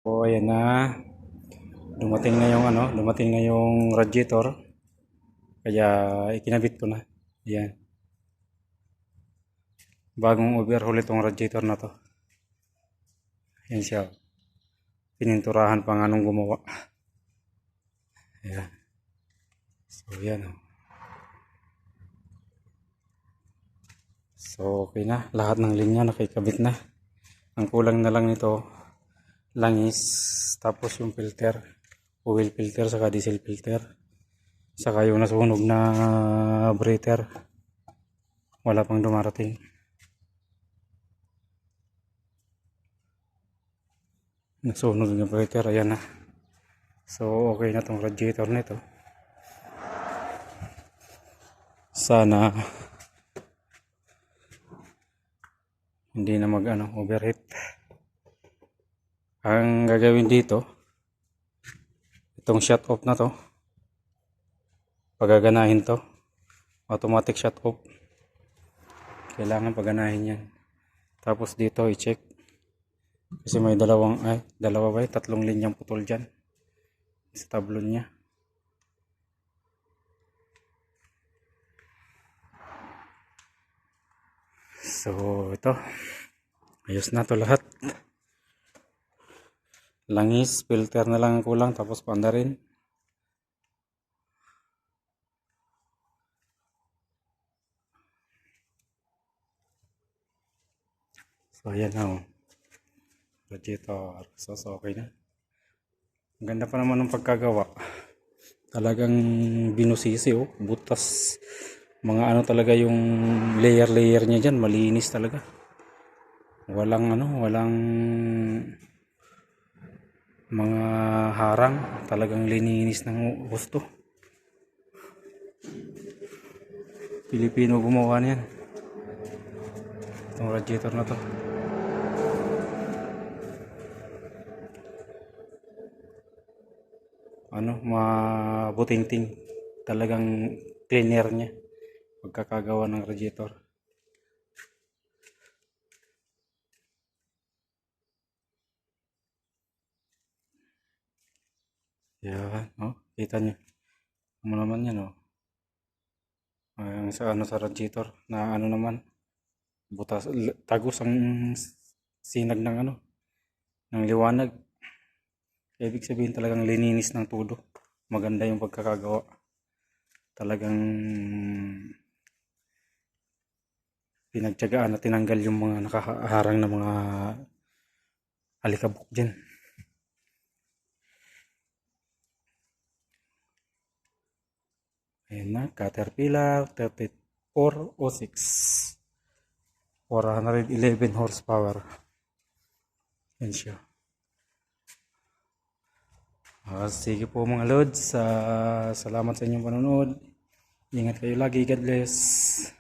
So, ayan na. Dumating na yung radiator. Kaya ikinabit ko na. Ayan. Bagong overhaul itong radiator na to. Ayan siya. Pininturahan pa nga nung gumawa. Ayan. So, ayan. So, okay na. Lahat ng linya nakikabit na. Ang kulang na lang nito, langis, tapos yung filter. Oil filter, saka diesel filter. Saka yung nasunog na breather. Wala pang dumarating. Nasunog na breather, ayan na. So okay na tong radiator nito. Sana hindi na overheat. Ang gagawin dito, itong shut off na to, pagaganahin to, automatic shut off. Kailangan paganahin yan. Tapos dito i-check. Kasi may tatlong linyang putol dyan sa tablon niya. So ito, ayos na to lahat. Langis, filter na lang ang kulang, tapos panda rin. So ayan na radiator. So okay na. Ang ganda pa naman ng pagkagawa. Talagang binusisi butas. Mga talaga yung layer niya dyan, malinis talaga. Walang mga harang, talagang lininis ng gusto. Pilipino gumawa niyan. Itong radiator na to. Mabuting-ting. Talagang cleaner niya pagkakagawa ng radiator. Yan, kita nyo. Naman yan, sa radiator na naman, butas, tagos ang sinag ng liwanag. Ibig sabihin talagang lininis ng todo. Maganda yung pagkakagawa. Talagang pinagtiyagaan na tinanggal yung mga nakaharang na mga alikabok dyan. Ayan na, Caterpillar 3406 411 horsepower. Yan siya. Sige po mga lods, salamat sa inyong panonood. Ingat kayo lagi, God bless.